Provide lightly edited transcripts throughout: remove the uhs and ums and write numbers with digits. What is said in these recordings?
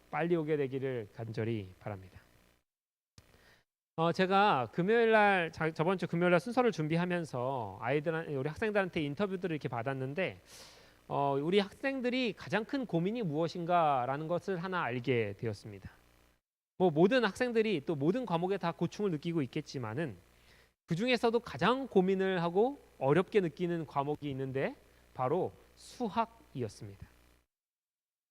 빨리 오게 되기를 간절히 바랍니다. 제가 금요일날 저번 주 금요일날 순서를 준비하면서 우리 학생들한테 인터뷰들을 이렇게 받았는데 우리 학생들이 가장 큰 고민이 무엇인가라는 것을 하나 알게 되었습니다. 뭐 모든 학생들이 또 모든 과목에 다 고충을 느끼고 있겠지만은 그 중에서도 가장 고민을 하고 어렵게 느끼는 과목이 있는데 바로 수학이었습니다.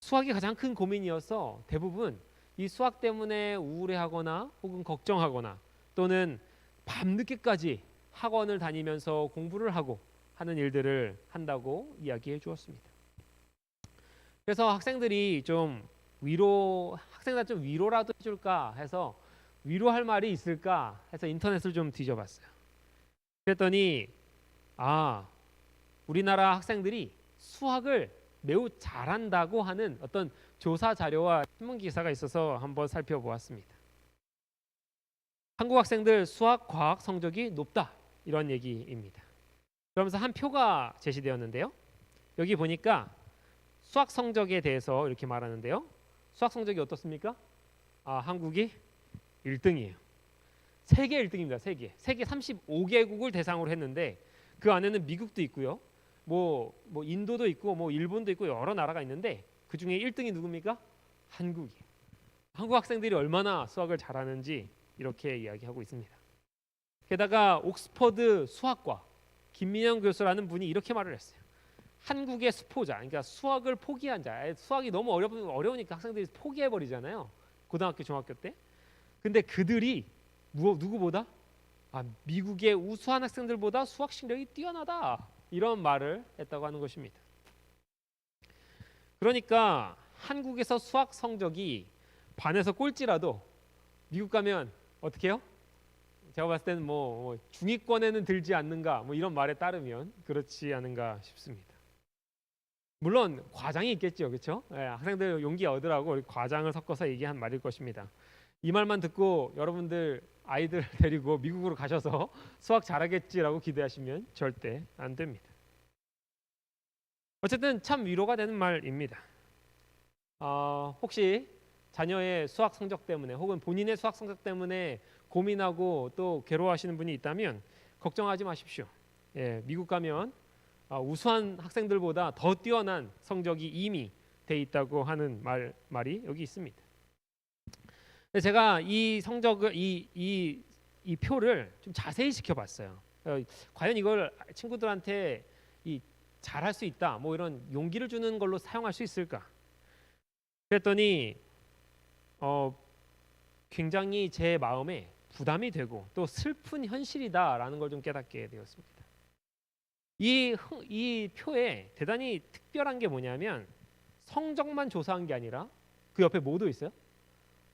수학이 가장 큰 고민이어서 대부분 이 수학 때문에 우울해하거나 혹은 걱정하거나 또는 밤늦게까지 학원을 다니면서 공부를 하고 하는 일들을 한다고 이야기해 주었습니다. 그래서 학생들한테 좀 위로라도 해줄까 해서 위로할 말이 있을까 해서 인터넷을 좀 뒤져봤어요. 그랬더니 우리나라 학생들이 수학을 매우 잘한다고 하는 어떤 조사 자료와 신문 기사가 있어서 한번 살펴보았습니다. 한국 학생들 수학, 과학 성적이 높다 이런 얘기입니다. 그러면서 한 표가 제시되었는데요. 여기 보니까 수학 성적에 대해서 이렇게 말하는데요. 수학 성적이 어떻습니까? 한국이 1등이에요. 세계 1등입니다. 세계 35개국을 대상으로 했는데 그 안에는 미국도 있고요. 뭐 인도도 있고 뭐 일본도 있고 여러 나라가 있는데 그 중에 1등이 누굽니까? 한국이에요. 한국 학생들이 얼마나 수학을 잘하는지 이렇게 이야기하고 있습니다. 게다가 옥스퍼드 수학과 김민영 교수라는 분이 이렇게 말을 했어요. 한국의 수포자, 그러니까 수학을 포기한 자, 수학이 너무 어려우니까 학생들이 포기해버리잖아요. 고등학교, 중학교 때. 근데 그들이 누구보다 미국의 우수한 학생들보다 수학 실력이 뛰어나다 이런 말을 했다고 하는 것입니다. 그러니까 한국에서 수학 성적이 반에서 꼴찌라도 미국 가면 어떻게 해요? 제가 봤을 때는 뭐 중위권에는 들지 않는가 뭐 이런 말에 따르면 그렇지 않은가 싶습니다. 물론 과장이 있겠죠, 그렇죠? 학생들 용기 얻으라고 과장을 섞어서 얘기한 말일 것입니다. 이 말만 듣고 여러분들 아이들 데리고 미국으로 가셔서 수학 잘하겠지라고 기대하시면 절대 안 됩니다. 어쨌든 참 위로가 되는 말입니다. 혹시 자녀의 수학 성적 때문에 혹은 본인의 수학 성적 때문에 고민하고 또 괴로워하시는 분이 있다면 걱정하지 마십시오. 미국 가면 우수한 학생들보다 더 뛰어난 성적이 이미 돼 있다고 하는 말이 여기 있습니다. 제가 이 성적을 이 표를 좀 자세히 지켜봤어요. 과연 이걸 친구들한테 잘할 수 있다, 뭐 이런 용기를 주는 걸로 사용할 수 있을까? 그랬더니 굉장히 제 마음에 부담이 되고 또 슬픈 현실이다라는 걸 좀 깨닫게 되었습니다. 이 표에 대단히 특별한 게 뭐냐면 성적만 조사한 게 아니라 그 옆에 뭐도 있어요?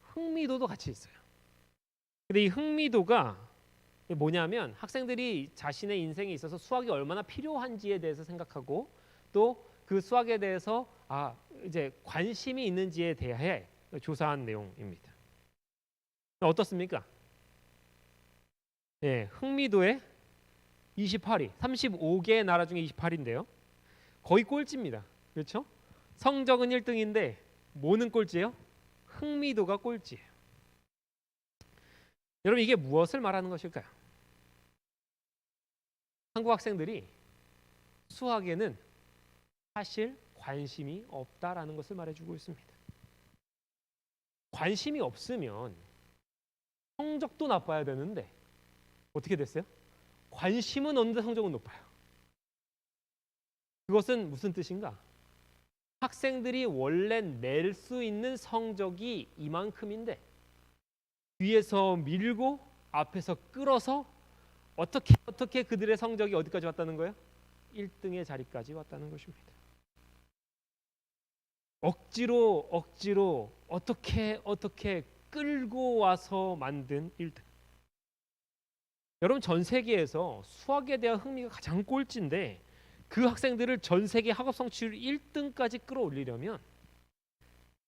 흥미도도 같이 있어요. 근데 이 흥미도가 뭐냐면 학생들이 자신의 인생에 있어서 수학이 얼마나 필요한지에 대해서 생각하고 또 그 수학에 대해서 이제 관심이 있는지에 대해 조사한 내용입니다. 어떻습니까? 흥미도에 28위, 35개의 나라 중에 28위인데요. 거의 꼴찌입니다. 그렇죠? 성적은 1등인데 뭐는 꼴찌예요? 흥미도가 꼴찌예요. 여러분 이게 무엇을 말하는 것일까요? 한국 학생들이 수학에는 사실 관심이 없다라는 것을 말해주고 있습니다. 관심이 없으면 성적도 나빠야 되는데 어떻게 됐어요? 관심은 없는데 성적은 높아요. 그것은 무슨 뜻인가? 학생들이 원래 낼 수 있는 성적이 이만큼인데 뒤에서 밀고 앞에서 끌어서 어떻게 그들의 성적이 어디까지 왔다는 거예요? 1등의 자리까지 왔다는 것입니다. 억지로 어떻게 끌고 와서 만든 1등. 여러분 전 세계에서 수학에 대한 흥미가 가장 꼴찌인데 그 학생들을 전 세계 학업 성취율 1등까지 끌어올리려면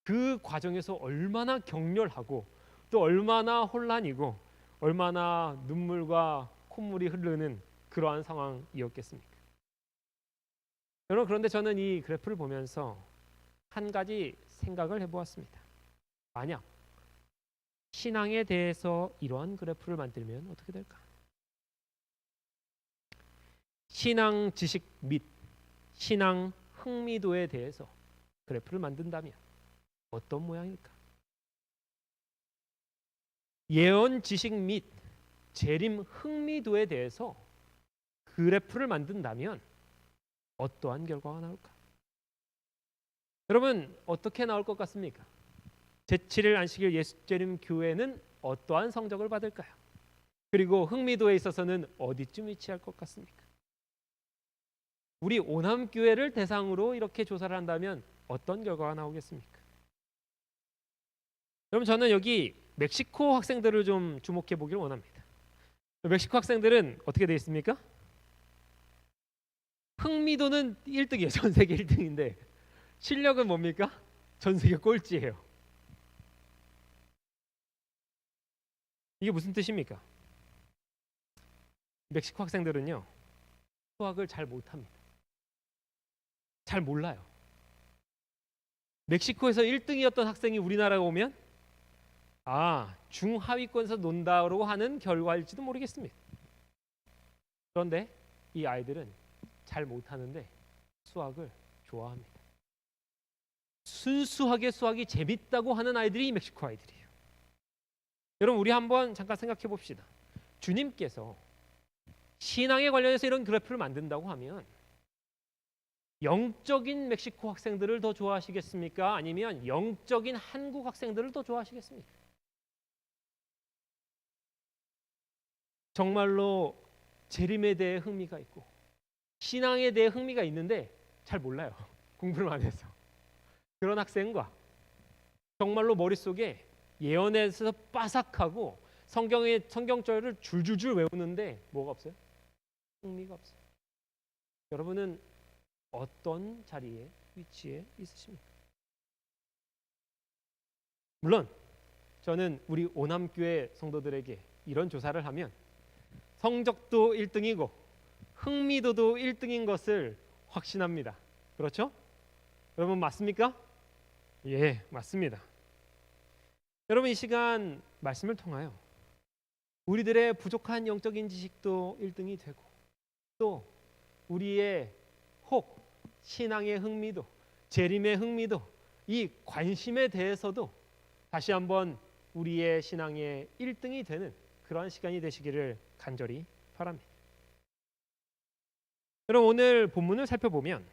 그 과정에서 얼마나 격렬하고 또 얼마나 혼란이고 얼마나 눈물과 콧물이 흐르는 그러한 상황이었겠습니까? 여러분 그런데 저는 이 그래프를 보면서 한 가지 생각을 해보았습니다. 만약 신앙에 대해서 이러한 그래프를 만들면 어떻게 될까? 신앙 지식 및 신앙 흥미도에 대해서 그래프를 만든다면 어떤 모양일까? 예언 지식 및 재림 흥미도에 대해서 그래프를 만든다면 어떠한 결과가 나올까? 여러분 어떻게 나올 것 같습니까? 제7일 안식일 예수재림 교회는 어떠한 성적을 받을까요? 그리고 흥미도에 있어서는 어디쯤 위치할 것 같습니까? 우리 오남교회를 대상으로 이렇게 조사를 한다면 어떤 결과가 나오겠습니까? 여러분 저는 여기 멕시코 학생들을 좀 주목해 보기를 원합니다. 멕시코 학생들은 어떻게 되어 있습니까? 흥미도는 1등이에요. 전 세계 1등인데 실력은 뭡니까? 전 세계 꼴찌예요. 이게 무슨 뜻입니까? 멕시코 학생들은요 수학을 잘 못합니다. 잘 몰라요. 멕시코에서 1등이었던 학생이 우리나라에 오면 중하위권에서 논다고 하는 결과일지도 모르겠습니다. 그런데 이 아이들은 잘 못하는데 수학을 좋아합니다. 순수하게 수학이 재밌다고 하는 아이들이 멕시코 아이들이에요. 여러분 우리 한번 잠깐 생각해 봅시다. 주님께서 신앙에 관련해서 이런 그래프를 만든다고 하면 영적인 멕시코 학생들을 더 좋아하시겠습니까? 아니면 영적인 한국 학생들을 더 좋아하시겠습니까? 정말로 재림에 대해 흥미가 있고 신앙에 대해 흥미가 있는데 잘 몰라요. 공부를 많이 해서. 그런 학생과 정말로 머릿속에 예언에서 빠삭하고 성경절을 줄줄줄 외우는데 뭐가 없어요? 흥미가 없어요. 여러분은 어떤 자리에 위치에 있으십니까? 물론 저는 우리 오남교회 성도들에게 이런 조사를 하면 성적도 1등이고 흥미도도 1등인 것을 확신합니다. 그렇죠? 여러분 맞습니까? 예, 맞습니다. 여러분 이 시간 말씀을 통하여 우리들의 부족한 영적인 지식도 1등이 되고 또 우리의 혹 신앙의 흥미도, 재림의 흥미도, 이 관심에 대해서도 다시 한번 우리의 신앙의 1등이 되는 그러한 시간이 되시기를 간절히 바랍니다. 여러분 오늘 본문을 살펴보면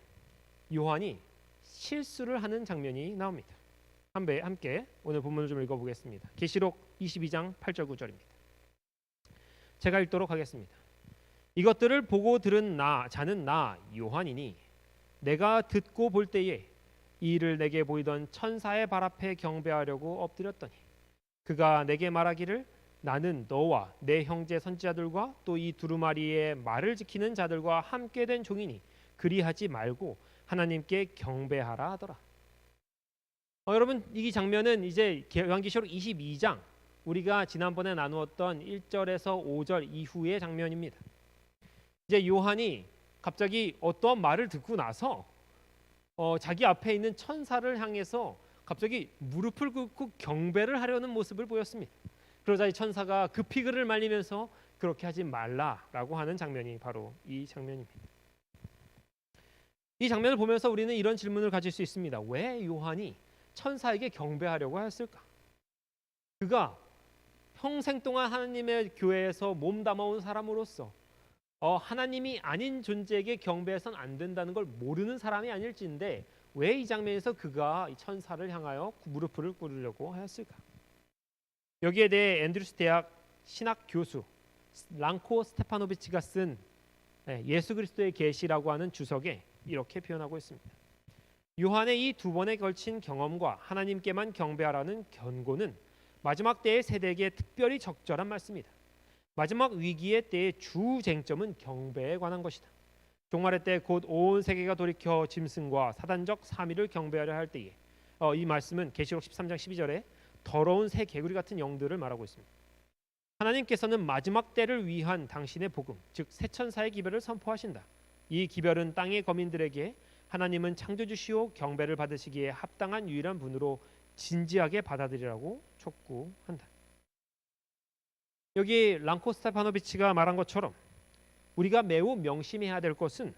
요한이 실수를 하는 장면이 나옵니다. 함께 오늘 본문을 좀 읽어보겠습니다. 계시록 22장 8절 9절입니다. 제가 읽도록 하겠습니다. 이것들을 보고 들은 자는 나 요한이니 내가 듣고 볼 때에 이 일을 내게 보이던 천사의 발 앞에 경배하려고 엎드렸더니 그가 내게 말하기를 나는 너와 내 형제 선지자들과 또 이 두루마리의 말을 지키는 자들과 함께 된 종이니 그리하지 말고 하나님께 경배하라 하더라. 여러분 이 장면은 이제 요한계시록 22장 우리가 지난번에 나누었던 1절에서 5절 이후의 장면입니다. 이제 요한이 갑자기 어떠한 말을 듣고 나서 자기 앞에 있는 천사를 향해서 갑자기 무릎을 꿇고 경배를 하려는 모습을 보였습니다. 그러자 이 천사가 급히 그를 말리면서 그렇게 하지 말라라고 하는 장면이 바로 이 장면입니다. 이 장면을 보면서 우리는 이런 질문을 가질 수 있습니다. 왜 요한이 천사에게 경배하려고 했을까? 그가 평생 동안 하나님의 교회에서 몸담아온 사람으로서 하나님이 아닌 존재에게 경배해서는 안 된다는 걸 모르는 사람이 아닐진데 왜 이 장면에서 그가 이 천사를 향하여 무릎을 꿇으려고 하였을까? 여기에 대해 앤드루스 대학 신학 교수 랑코 스테파노비치가 쓴 예수 그리스도의 계시라고 하는 주석에 이렇게 표현하고 있습니다. 요한의 이 두 번에 걸친 경험과 하나님께만 경배하라는 권고는 마지막 때의 세대에게 특별히 적절한 말씀이다. 마지막 위기의 때의 주 쟁점은 경배에 관한 것이다. 종말의 때 곧 온 세계가 돌이켜 짐승과 사단적 사미를 경배하려 할 때에 이 말씀은 계시록 13장 12절에 더러운 새 개구리 같은 영들을 말하고 있습니다. 하나님께서는 마지막 때를 위한 당신의 복음, 즉 새 천사의 기별을 선포하신다. 이 기별은 땅의 거민들에게 하나님은 창조주시오 경배를 받으시기에 합당한 유일한 분으로 진지하게 받아들이라고 촉구한다. 여기 랑코 스테파노비치가 말한 것처럼 우리가 매우 명심해야 될 것은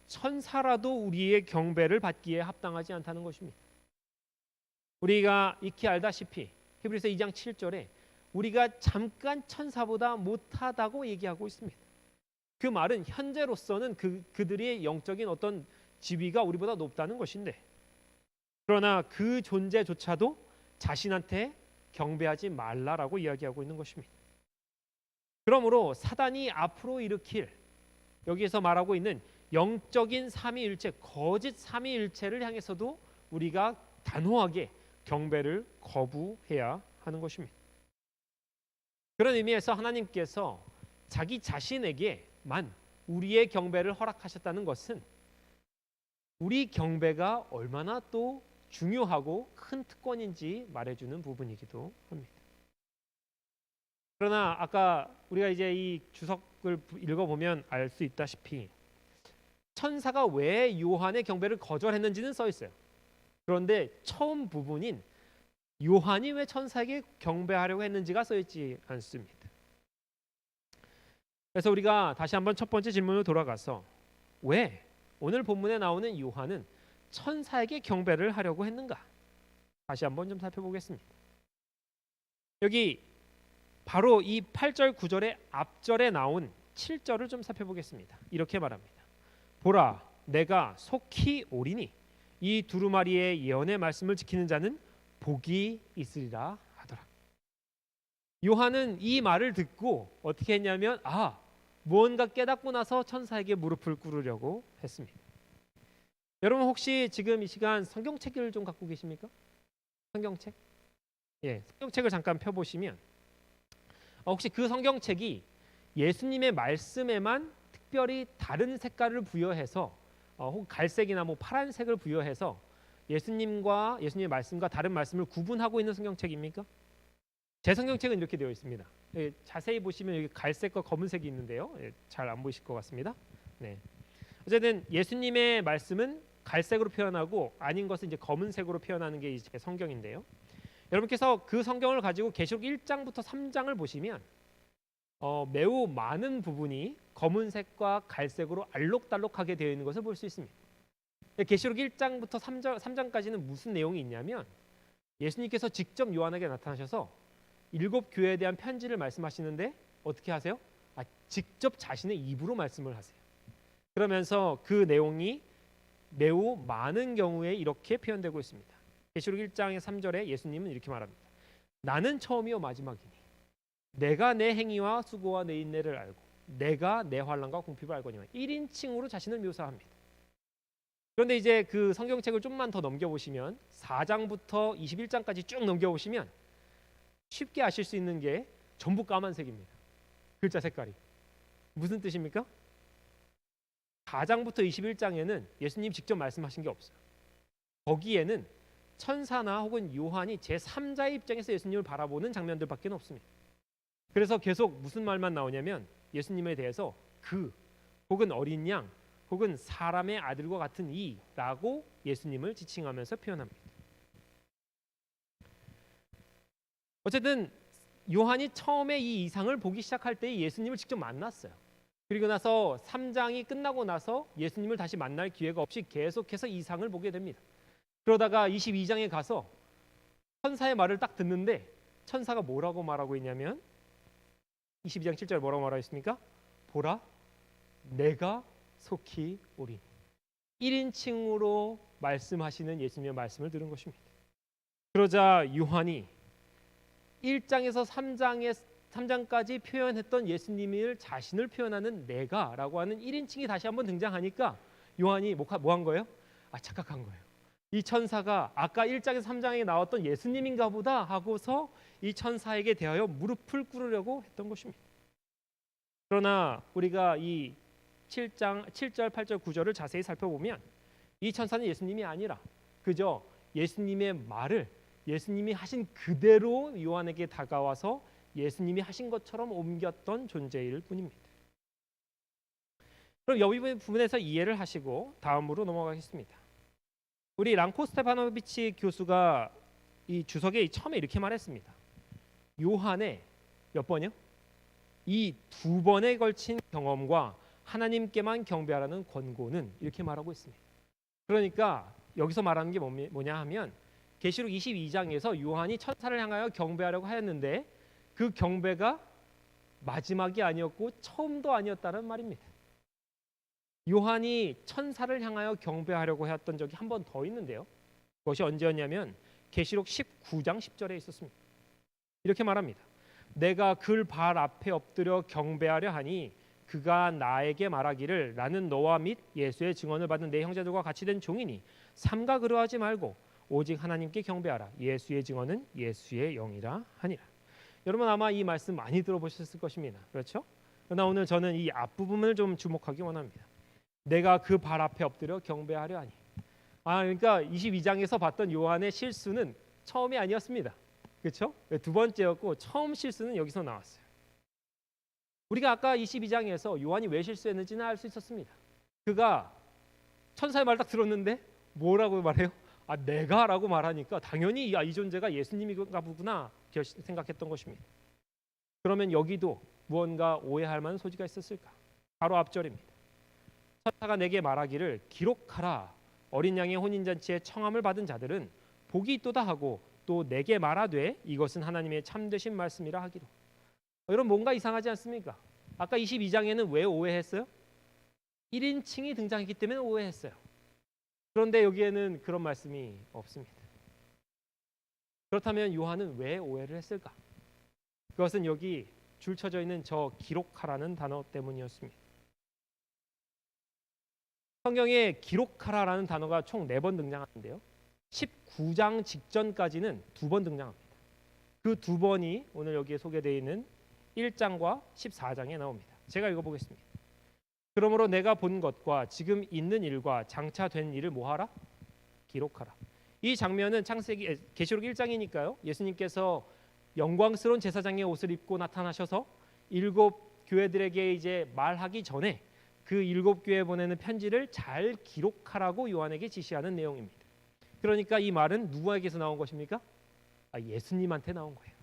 천사라도 우리의 경배를 받기에 합당하지 않다는 것입니다. 우리가 익히 알다시피 히브리서 2장 7절에 우리가 잠깐 천사보다 못하다고 얘기하고 있습니다. 그 말은 현재로서는 그들의 영적인 어떤 지위가 우리보다 높다는 것인데, 그러나 그 존재조차도 자신한테 경배하지 말라라고 이야기하고 있는 것입니다. 그러므로 사단이 앞으로 일으킬 여기에서 말하고 있는 영적인 삼위일체, 거짓 삼위일체를 향해서도 우리가 단호하게 경배를 거부해야 하는 것입니다. 그런 의미에서 하나님께서 자기 자신에게만 우리의 경배를 허락하셨다는 것은 우리 경배가 얼마나 또 중요하고 큰 특권인지 말해주는 부분이기도 합니다. 그러나 아까 우리가 이제 이 주석을 읽어보면 알 수 있다시피 천사가 왜 요한의 경배를 거절했는지는 써 있어요. 그런데 처음 부분인 요한이 왜 천사에게 경배하려고 했는지가 써 있지 않습니다. 그래서 우리가 다시 한번 첫 번째 질문으로 돌아가서 왜 오늘 본문에 나오는 요한은 천사에게 경배를 하려고 했는가? 다시 한번 좀 살펴보겠습니다. 여기 바로 이 8절 9절의 앞절에 나온 7절을 좀 살펴보겠습니다. 이렇게 말합니다. 보라, 내가 속히 오리니 이 두루마리의 예언의 말씀을 지키는 자는 복이 있으리라 하더라. 요한은 이 말을 듣고 어떻게 했냐면 무언가 깨닫고 나서 천사에게 무릎을 꿇으려고 했습니다. 여러분 혹시 지금 이 시간 성경책을 좀 갖고 계십니까? 성경책? 예, 성경책을 잠깐 펴보시면 혹시 그 성경책이 예수님의 말씀에만 특별히 다른 색깔을 부여해서 혹은 갈색이나 파란색을 부여해서 예수님의 말씀과 다른 말씀을 구분하고 있는 성경책입니까? 제 성경책은 이렇게 되어 있습니다. 자세히 보시면 여기 갈색과 검은색이 있는데요. 잘 안 보이실 것 같습니다. 네. 어쨌든 예수님의 말씀은 갈색으로 표현하고 아닌 것은 이제 검은색으로 표현하는 게 이제 성경인데요. 여러분께서 그 성경을 가지고 계시록 1장부터 3장을 보시면 매우 많은 부분이 검은색과 갈색으로 알록달록하게 되어 있는 것을 볼 수 있습니다. 계시록 1장부터 3장까지는 무슨 내용이 있냐면 예수님께서 직접 요한에게 나타나셔서 7 교회에 대한 편지를 말씀하시는데 어떻게 하세요? 직접 자신의 입으로 말씀을 하세요. 그러면서 그 내용이 매우 많은 경우에 이렇게 표현되고 있습니다. 계시록 1장의 3절에 예수님은 이렇게 말합니다. 나는 처음이요 마지막이니 내가 내 행위와 수고와 내 인내를 알고 내가 내 환난과 궁핍을 알거니와 1인칭으로 자신을 묘사합니다. 그런데 이제 그 성경책을 좀만 더 넘겨보시면 4장부터 21장까지 쭉 넘겨보시면 쉽게 아실 수 있는 게 전부 까만색입니다. 글자 색깔이. 무슨 뜻입니까? 4장부터 21장에는 예수님 직접 말씀하신 게 없어요. 거기에는 천사나 혹은 요한이 제3자의 입장에서 예수님을 바라보는 장면들밖에 없습니다. 그래서 계속 무슨 말만 나오냐면 예수님에 대해서 그 혹은 어린 양 혹은 사람의 아들과 같은 이라고 예수님을 지칭하면서 표현합니다. 어쨌든 요한이 처음에 이 이상을 보기 시작할 때 예수님을 직접 만났어요. 그리고 나서 3장이 끝나고 나서 예수님을 다시 만날 기회가 없이 계속해서 이상을 보게 됩니다. 그러다가 22장에 가서 천사의 말을 딱 듣는데 천사가 뭐라고 말하고 있냐면 22장 7절 뭐라고 말하고 있습니까? 보라, 내가 속히 오리니. 1인칭으로 말씀하시는 예수님의 말씀을 들은 것입니다. 그러자 요한이 1장에서 3장까지 표현했던 예수님을 자신을 표현하는 내가라고 하는 1인칭이 다시 한번 등장하니까 요한이 뭐 한 거예요? 착각한 거예요. 이 천사가 아까 1장에서 3장에 나왔던 예수님인가 보다 하고서 이 천사에게 대하여 무릎을 꿇으려고 했던 것입니다. 그러나 우리가 이 7절, 8절, 9절을 자세히 살펴보면 이 천사는 예수님이 아니라 그저 예수님의 말을 예수님이 하신 그대로 요한에게 다가와서 예수님이 하신 것처럼 옮겼던 존재일 뿐입니다. 그럼 여기 부분에서 이해를 하시고 다음으로 넘어가겠습니다. 우리 랑코 스테파노비치 교수가 이 주석에 처음에 이렇게 말했습니다. 요한의 몇 번이요? 이 두 번에 걸친 경험과 하나님께만 경배하라는 권고는 이렇게 말하고 있습니다. 그러니까 여기서 말하는 게 뭐냐 하면 계시록 22장에서 요한이 천사를 향하여 경배하려고 하였는데 그 경배가 마지막이 아니었고 처음도 아니었다는 말입니다. 요한이 천사를 향하여 경배하려고 했던 적이 한 번 더 있는데요. 그것이 언제였냐면 계시록 19장 10절에 있었습니다. 이렇게 말합니다. 내가 그 발 앞에 엎드려 경배하려 하니 그가 나에게 말하기를 나는 너와 및 예수의 증언을 받은 내 형제들과 같이 된 종이니 삼가 그러하지 말고 오직 하나님께 경배하라. 예수의 증언은 예수의 영이라 하니라. 여러분 아마 이 말씀 많이 들어보셨을 것입니다. 그렇죠? 그러나 오늘 저는 이 앞부분을 좀 주목하기 원합니다. 내가 그 발 앞에 엎드려 경배하려 하니. 그러니까 22장에서 봤던 요한의 실수는 처음이 아니었습니다. 그렇죠? 두 번째였고 처음 실수는 여기서 나왔어요. 우리가 아까 22장에서 요한이 왜 실수했는지는 알 수 있었습니다. 그가 천사의 말 딱 들었는데 뭐라고 말해요? 내가라고 말하니까 당연히 이 존재가 예수님인가 보구나 생각했던 것입니다. 그러면 여기도 무언가 오해할 만한 소지가 있었을까? 바로 앞절입니다. 천사가 내게 말하기를 기록하라. 어린 양의 혼인잔치에 청함을 받은 자들은 복이 있도다 하고 또 내게 말하되 이것은 하나님의 참되신 말씀이라 하기로. 여러분 뭔가 이상하지 않습니까? 아까 22장에는 왜 오해했어요? 1인칭이 등장했기 때문에 오해했어요. 그런데 여기에는 그런 말씀이 없습니다. 그렇다면 요한은 왜 오해를 했을까? 그것은 여기 줄 쳐져 있는 저 기록하라는 단어 때문이었습니다. 성경에 기록하라라는 단어가 총 4번 등장하는데요. 19장 직전까지는 2번 등장합니다. 그 2번이 오늘 여기에 소개되어 있는 1장과 14장에 나옵니다. 제가 읽어보겠습니다. 그러므로 내가 본 것과 지금 있는 일과 장차 된 일을 뭐하라? 기록하라. 이 장면은 창세기 계시록 1장이니까요. 예수님께서 영광스러운 제사장의 옷을 입고 나타나셔서 7 교회들에게 이제 말하기 전에 그 7 교회에 보내는 편지를 잘 기록하라고 요한에게 지시하는 내용입니다. 그러니까 이 말은 누구에게서 나온 것입니까? 예수님한테 나온 거예요.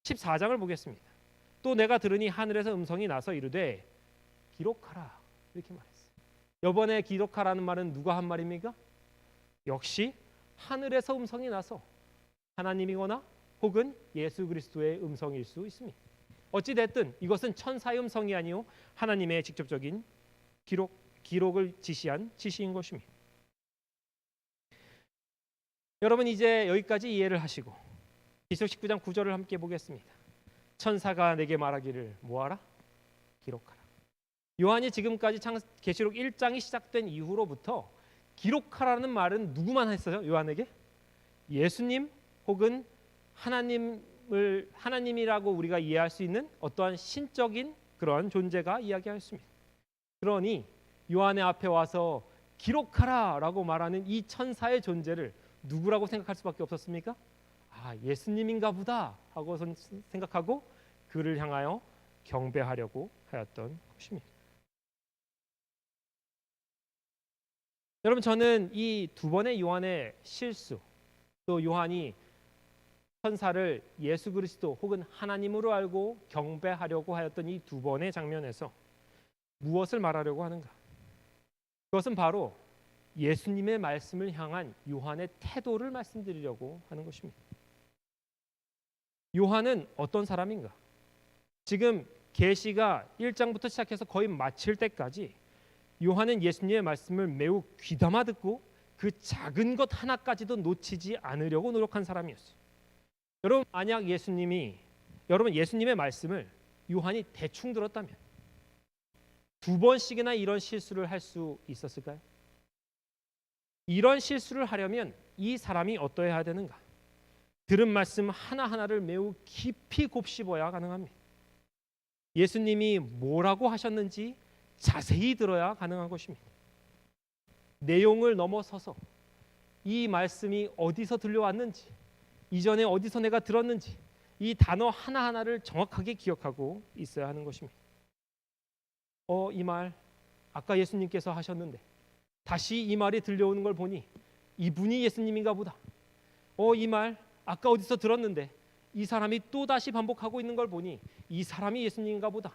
14장을 보겠습니다. 또 내가 들으니 하늘에서 음성이 나서 이르되 기록하라 이렇게 말했어요. 이번에 기록하라는 말은 누가 한 말입니까? 역시 하늘에서 음성이 나서 하나님이거나 혹은 예수 그리스도의 음성일 수 있습니다. 어찌 됐든 이것은 천사의 음성이 아니요 하나님의 직접적인 기록을 지시한 지시인 것입니다. 여러분 이제 여기까지 이해를 하시고 계시록 19장 9절을 함께 보겠습니다. 천사가 내게 말하기를 뭐하라? 기록하라. 요한이 지금까지 계시록 1장이 시작된 이후로부터 기록하라는 말은 누구만 했어요? 요한에게? 예수님 혹은 하나님이라고 우리가 이해할 수 있는 어떠한 신적인 그런 존재가 이야기하였습니다. 그러니 요한의 앞에 와서 기록하라라고 말하는 이 천사의 존재를 누구라고 생각할 수밖에 없었습니까? 예수님인가 보다 하고 생각하고 그를 향하여 경배하려고 하였던 것입니다. 여러분 저는 이 2번의 요한의 실수 또 요한이 천사를 예수 그리스도 혹은 하나님으로 알고 경배하려고 하였던 이 2번의 장면에서 무엇을 말하려고 하는가? 그것은 바로 예수님의 말씀을 향한 요한의 태도를 말씀드리려고 하는 것입니다. 요한은 어떤 사람인가? 지금 계시가 1장부터 시작해서 거의 마칠 때까지 요한은 예수님의 말씀을 매우 귀담아 듣고 그 작은 것 하나까지도 놓치지 않으려고 노력한 사람이었어요. 여러분 만약 예수님의 말씀을 요한이 대충 들었다면 2번씩이나 이런 실수를 할 수 있었을까요? 이런 실수를 하려면 이 사람이 어떠해야 되는가? 들은 말씀 하나하나를 매우 깊이 곱씹어야 가능합니다. 예수님이 뭐라고 하셨는지 자세히 들어야 가능한 것입니다. 내용을 넘어서서 이 말씀이 어디서 들려왔는지, 이전에 어디서 내가 들었는지 이 단어 하나하나를 정확하게 기억하고 있어야 하는 것입니다. 이 말 아까 예수님께서 하셨는데 다시 이 말이 들려오는 걸 보니 이분이 예수님인가 보다. 이 말 아까 어디서 들었는데 이 사람이 또 다시 반복하고 있는 걸 보니 이 사람이 예수님인가 보다.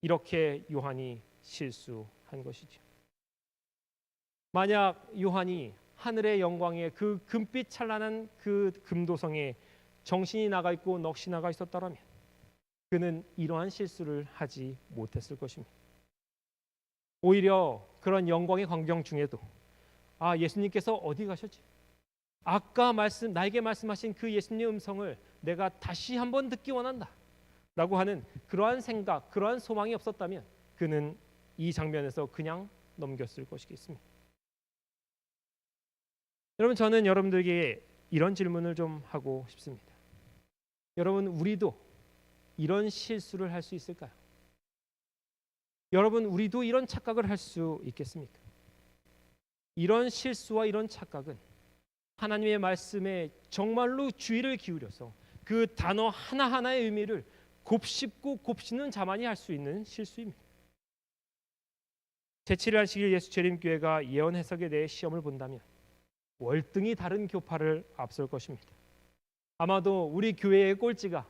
이렇게 요한이 실수한 것이죠. 만약 요한이 하늘의 영광에 그 금빛 찬란한 그 금도성에 정신이 나가 있고 넋이 나가 있었다면 그는 이러한 실수를 하지 못했을 것입니다. 오히려 그런 영광의 광경 중에도 예수님께서 어디 가셨지? 아까 나에게 말씀하신 그 예수님의 음성을 내가 다시 한번 듣기 원한다 라고 하는 그러한 생각, 그러한 소망이 없었다면 그는 이 장면에서 그냥 넘겼을 것이겠습니다. 여러분, 저는 여러분들에게 이런 질문을 좀 하고 싶습니다. 여러분, 우리도 이런 실수를 할 수 있을까요? 여러분, 우리도 이런 착각을 할 수 있겠습니까? 이런 실수와 이런 착각은 하나님의 말씀에 정말로 주의를 기울여서 그 단어 하나하나의 의미를 곱씹고 곱씹는 자만이 할 수 있는 실수입니다. 제7일 안식일 예수 재림교회가 예언 해석에 대해 시험을 본다면 월등히 다른 교파를 앞설 것입니다. 아마도 우리 교회의 꼴찌가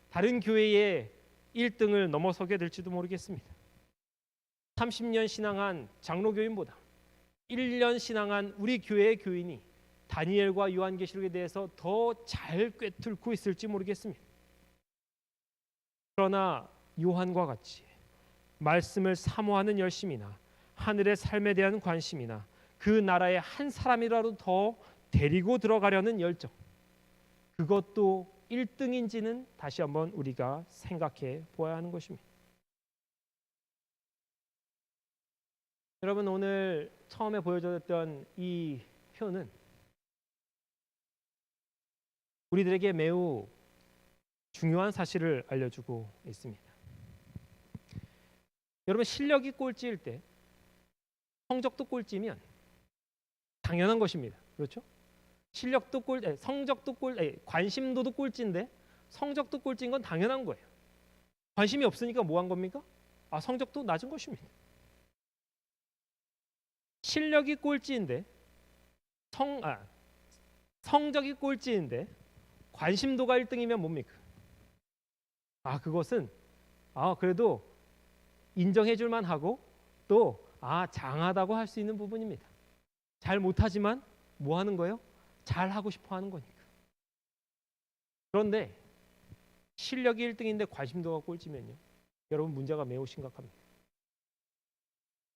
다른 교회의 1등을 넘어서게 될지도 모르겠습니다. 30년 신앙한 장로교인보다 1년 신앙한 우리 교회의 교인이 다니엘과 요한계시록에 대해서 더 잘 꿰뚫고 있을지 모르겠습니다. 그러나 요한과 같이 말씀을 사모하는 열심이나 하늘의 삶에 대한 관심이나 그 나라의 한 사람이라도 더 데리고 들어가려는 열정, 그것도 1등인지는 다시 한번 우리가 생각해 보아야 하는 것입니다. 여러분, 오늘 처음에 보여줬던 이 표는 우리들에게 매우 중요한 사실을 알려주고 있습니다. 여러분, 실력이 꼴찌일 때 성적도 꼴찌면 당연한 것입니다. 그렇죠? 성적도 관심도도 꼴찌인데 성적도 꼴찌인 건 당연한 거예요. 관심이 없으니까 뭐 한 겁니까? 성적도 낮은 것입니다. 실력이 꼴찌인데 성적이 꼴찌인데 관심도가 1등이면 뭡니까? 그것은 그래도 인정해 줄 만하고 또 장하다고 할 수 있는 부분입니다. 잘 못하지만 뭐 하는 거예요? 잘 하고 싶어 하는 거니까. 그런데 실력이 1등인데 관심도가 꼴찌면요, 여러분, 문제가 매우 심각합니다.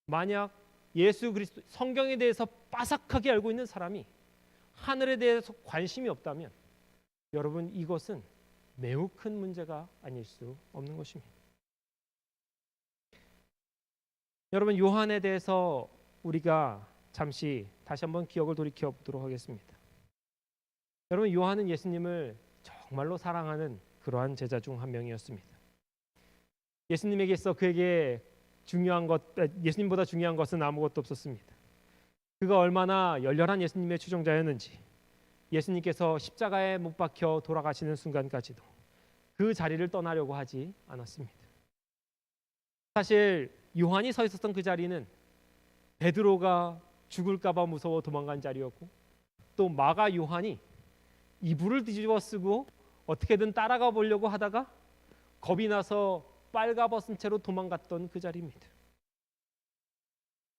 만약 예수 그리스도 성경에 대해서 빠삭하게 알고 있는 사람이 하늘에 대해서 관심이 없다면 여러분, 이것은 매우 큰 문제가 아닐 수 없는 것입니다. 여러분, 요한에 대해서 우리가 잠시 다시 한번 기억을 돌이켜 보도록 하겠습니다. 여러분, 요한은 예수님을 정말로 사랑하는 그러한 제자 중 한 명이었습니다. 예수님에게서 그에게 예수님보다 중요한 것은 아무것도 없었습니다. 그가 얼마나 열렬한 예수님의 추종자였는지 예수님께서 십자가에 못 박혀 돌아가시는 순간까지도 그 자리를 떠나려고 하지 않았습니다. 사실 요한이 서 있었던 그 자리는 베드로가 죽을까 봐 무서워 도망간 자리였고, 또 마가 요한이 이불을 뒤집어 쓰고 어떻게든 따라가 보려고 하다가 겁이 나서 빨가벗은 채로 도망갔던 그 자리입니다.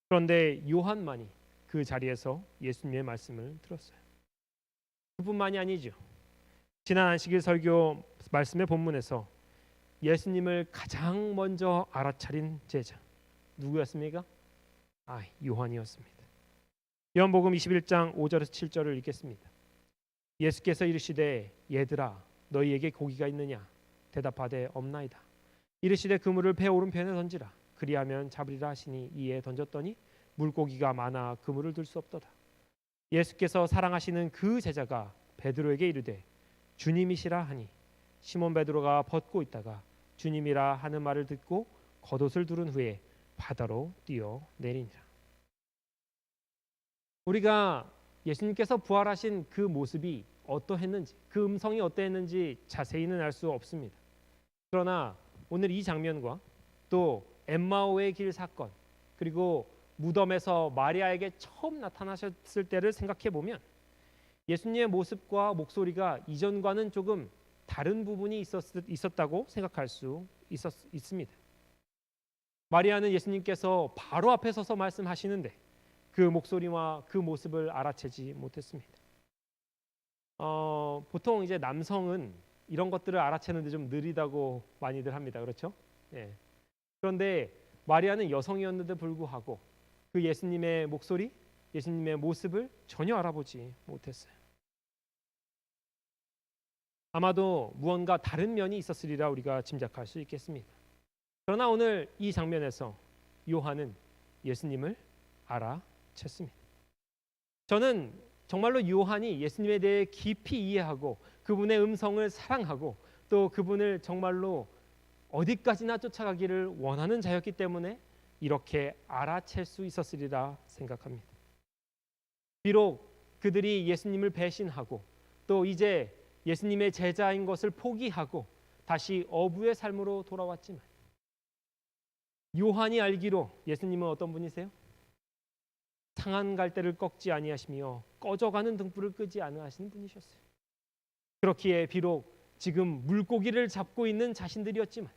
그런데 요한만이 그 자리에서 예수님의 말씀을 들었어요. 그뿐만이 아니죠. 지난 안식일 설교 말씀의 본문에서 예수님을 가장 먼저 알아차린 제자 누구였습니까? 요한이었습니다. 요한복음 21장 5절에서 7절을 읽겠습니다. 예수께서 이르시되 얘들아 너희에게 고기가 있느냐? 대답하되 없나이다. 이르시되 그물을 배 오른편에 던지라. 그리하면 잡으리라 하시니 이에 던졌더니 물고기가 많아 그물을 들 수 없더라. 예수께서 사랑하시는 그 제자가 베드로에게 이르되 주님이시라 하니 시몬 베드로가 벗고 있다가 주님이라 하는 말을 듣고 겉옷을 두른 후에 바다로 뛰어내리니라. 우리가 예수님께서 부활하신 그 모습이 어떠했는지, 그 음성이 어떠했는지 자세히는 알 수 없습니다. 그러나 오늘 이 장면과 또 엠마오의 길 사건, 그리고 무덤에서 마리아에게 처음 나타나셨을 때를 생각해 보면 예수님의 모습과 목소리가 이전과는 조금 다른 부분이 있었다고 생각할 수 있습니다. 마리아는 예수님께서 바로 앞에 서서 말씀하시는데 그 목소리와 그 모습을 알아채지 못했습니다. 보통 이제 남성은 이런 것들을 알아채는데 좀 느리다고 많이들 합니다. 그렇죠? 예. 그런데 마리아는 여성이었는데 불구하고 그 예수님의 목소리, 예수님의 모습을 전혀 알아보지 못했어요. 아마도 무언가 다른 면이 있었으리라 우리가 짐작할 수 있겠습니다. 그러나 오늘 이 장면에서 요한은 예수님을 알아챘습니다. 저는 정말로 요한이 예수님에 대해 깊이 이해하고 그분의 음성을 사랑하고 또 그분을 정말로 어디까지나 쫓아가기를 원하는 자였기 때문에 이렇게 알아챌 수 있었으리라 생각합니다. 비록 그들이 예수님을 배신하고 또 이제 예수님의 제자인 것을 포기하고 다시 어부의 삶으로 돌아왔지만 요한이 알기로 예수님은 어떤 분이세요? 상한 갈대를 꺾지 아니하시며 꺼져가는 등불을 끄지 아니하시는 분이셨어요. 그렇기에 비록 지금 물고기를 잡고 있는 자신들이었지만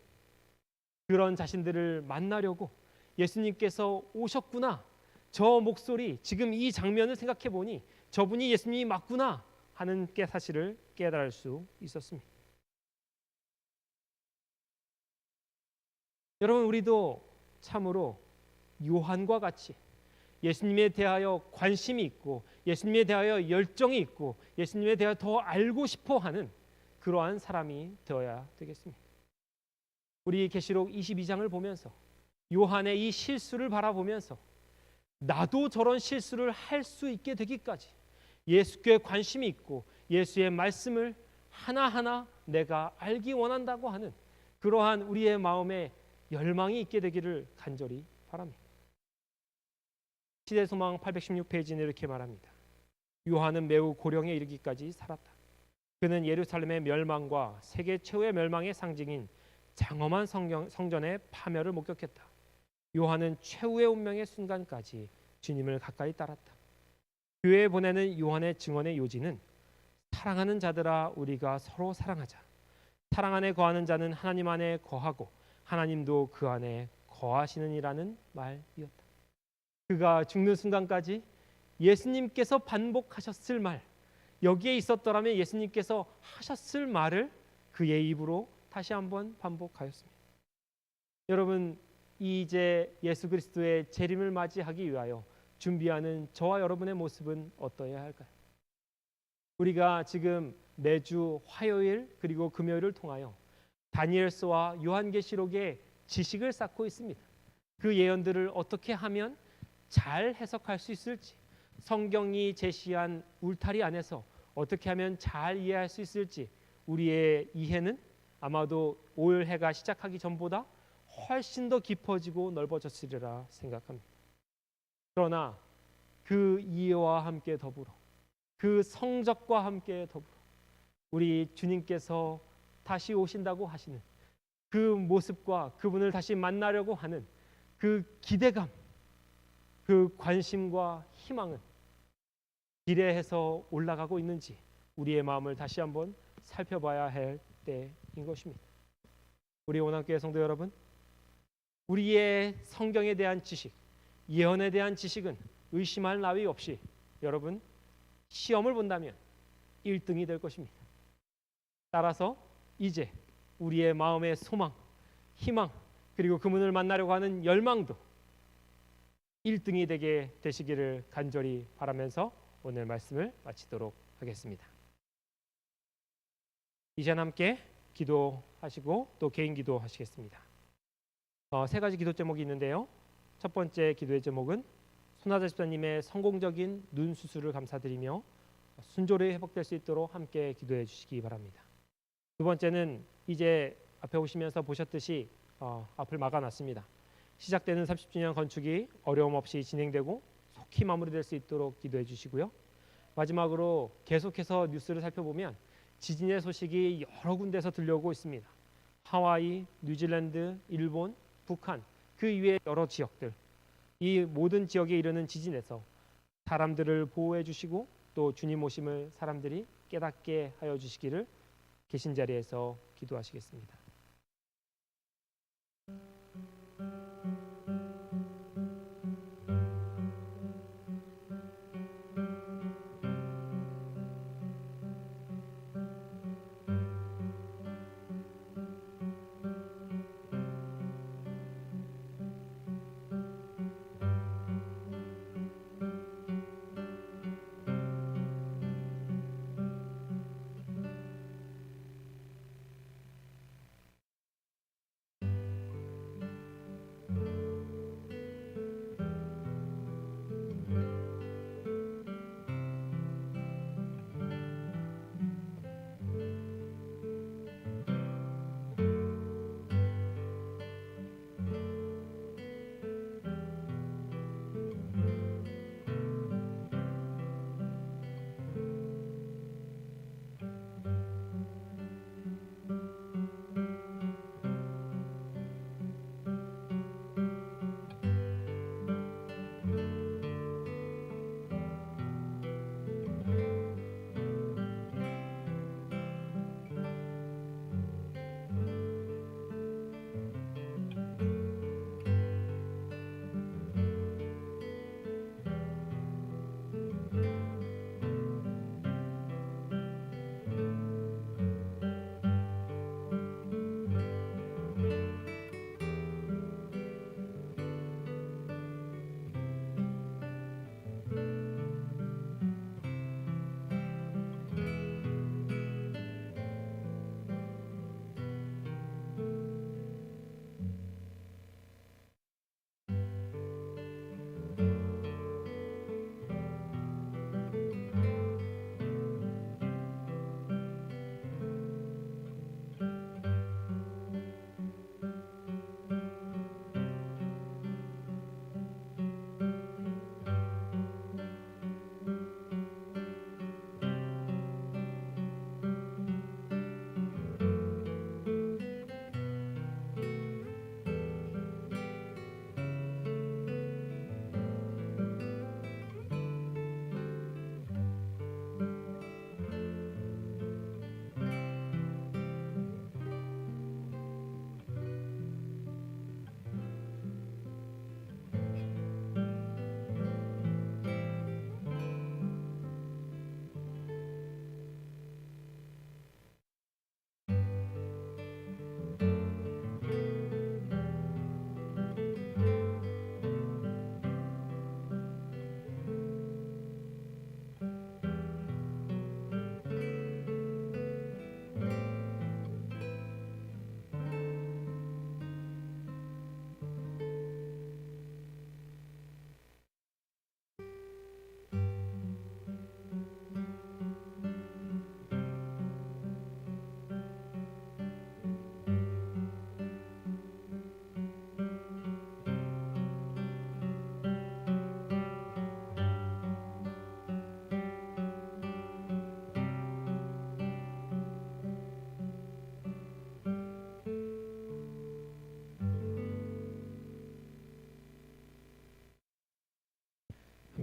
그런 자신들을 만나려고 예수님께서 오셨구나. 저 목소리, 지금 이 장면을 생각해 보니 저분이 예수님이 맞구나 하는 사실을 깨달을 수 있었습니다. 여러분, 우리도 참으로 요한과 같이 예수님에 대하여 관심이 있고 예수님에 대하여 열정이 있고 예수님에 대하여 더 알고 싶어 하는 그러한 사람이 되어야 되겠습니다. 우리 계시록 22장을 보면서 요한의 이 실수를 바라보면서 나도 저런 실수를 할 수 있게 되기까지 예수께 관심이 있고 예수의 말씀을 하나하나 내가 알기 원한다고 하는 그러한 우리의 마음에 열망이 있게 되기를 간절히 바랍니다. 시대소망 816페이지는 이렇게 말합니다. 요한은 매우 고령에 이르기까지 살았다. 그는 예루살렘의 멸망과 세계 최후의 멸망의 상징인 장엄한 성전의 파멸을 목격했다. 요한은 최후의 운명의 순간까지 주님을 가까이 따랐다. 교회에 보내는 요한의 증언의 요지는 사랑하는 자들아 우리가 서로 사랑하자. 사랑 안에 거하는 자는 하나님 안에 거하고 하나님도 그 안에 거하시느니라는 말이었다. 그가 죽는 순간까지 예수님께서 반복하셨을 말, 여기에 있었더라면 예수님께서 하셨을 말을 그의 입으로 다시 한번 반복하였습니다. 여러분, 이제 예수 그리스도의 재림을 맞이하기 위하여 준비하는 저와 여러분의 모습은 어떠해야 할까요? 우리가 지금 매주 화요일 그리고 금요일을 통하여 다니엘서와 요한계시록의 지식을 쌓고 있습니다. 그 예언들을 어떻게 하면 잘 해석할 수 있을지, 성경이 제시한 울타리 안에서 어떻게 하면 잘 이해할 수 있을지 우리의 이해는 아마도 올 해가 시작하기 전보다 훨씬 더 깊어지고 넓어졌으리라 생각합니다. 그러나 그 이해와 함께 더불어 그 성적과 함께 더불어 우리 주님께서 다시 오신다고 하시는 그 모습과 그분을 다시 만나려고 하는 그 기대감, 그 관심과 희망은 기대해서 올라가고 있는지 우리의 마음을 다시 한번 살펴봐야 할 때인 것입니다. 우리 원학교회 성도 여러분, 우리의 성경에 대한 지식, 예언에 대한 지식은 의심할 나위 없이 여러분 시험을 본다면 1등이 될 것입니다. 따라서 이제 우리의 마음의 소망, 희망, 그리고 그분을 만나려고 하는 열망도 1등이 되게 되시기를 간절히 바라면서 오늘 말씀을 마치도록 하겠습니다. 이제 함께 기도하시고 또 개인 기도하시겠습니다. 세 가지 기도 제목이 있는데요. 첫 번째 기도의 제목은 손아자 집사님의 성공적인 눈 수술을 감사드리며 순조로이 회복될 수 있도록 함께 기도해 주시기 바랍니다. 두 번째는 이제 앞에 오시면서 보셨듯이 앞을 막아놨습니다. 시작되는 30주년 건축이 어려움 없이 진행되고 속히 마무리될 수 있도록 기도해 주시고요. 마지막으로 계속해서 뉴스를 살펴보면 지진의 소식이 여러 군데서 들려오고 있습니다. 하와이, 뉴질랜드, 일본, 북한, 그 이외의 여러 지역들, 이 모든 지역에 이르는 지진에서 사람들을 보호해 주시고 또 주님 오심을 사람들이 깨닫게 하여 주시기를 계신 자리에서 기도하시겠습니다.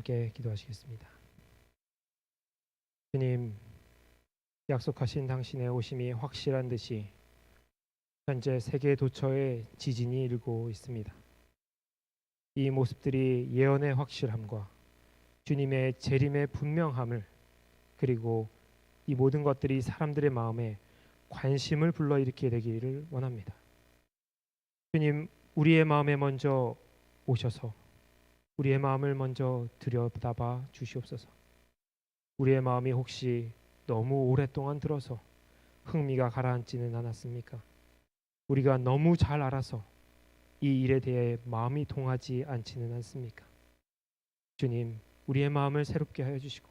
함께 기도하시겠습니다. 주님, 약속하신 당신의 오심이 확실한 듯이 현재 세계 도처에 지진이 일고 있습니다. 이 모습들이 예언의 확실함과 주님의 재림의 분명함을, 그리고 이 모든 것들이 사람들의 마음에 관심을 불러일으키게 되기를 원합니다. 주님, 우리의 마음에 먼저 오셔서 우리의 마음을 먼저 들여다봐 주시옵소서. 우리의 마음이 혹시 너무 오랫동안 들어서 흥미가 가라앉지는 않았습니까? 우리가 너무 잘 알아서 이 일에 대해 마음이 동하지 않지는 않습니까? 주님, 우리의 마음을 새롭게 하여 주시고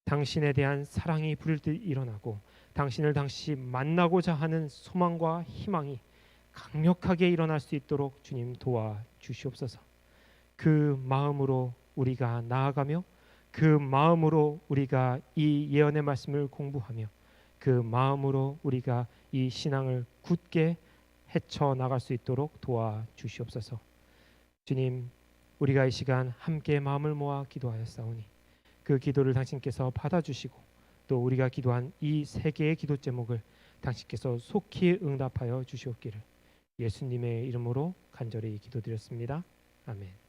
당신에 대한 사랑이 불일 일어나고 당신을 다시 만나고자 하는 소망과 희망이 강력하게 일어날 수 있도록 주님 도와주시옵소서. 그 마음으로 우리가 나아가며 그 마음으로 우리가 이 예언의 말씀을 공부하며 그 마음으로 우리가 이 신앙을 굳게 헤쳐나갈 수 있도록 도와주시옵소서. 주님, 우리가 이 시간 함께 마음을 모아 기도하였사오니 그 기도를 당신께서 받아주시고 또 우리가 기도한 이 세 개의 기도 제목을 당신께서 속히 응답하여 주시옵기를 예수님의 이름으로 간절히 기도드렸습니다. 아멘.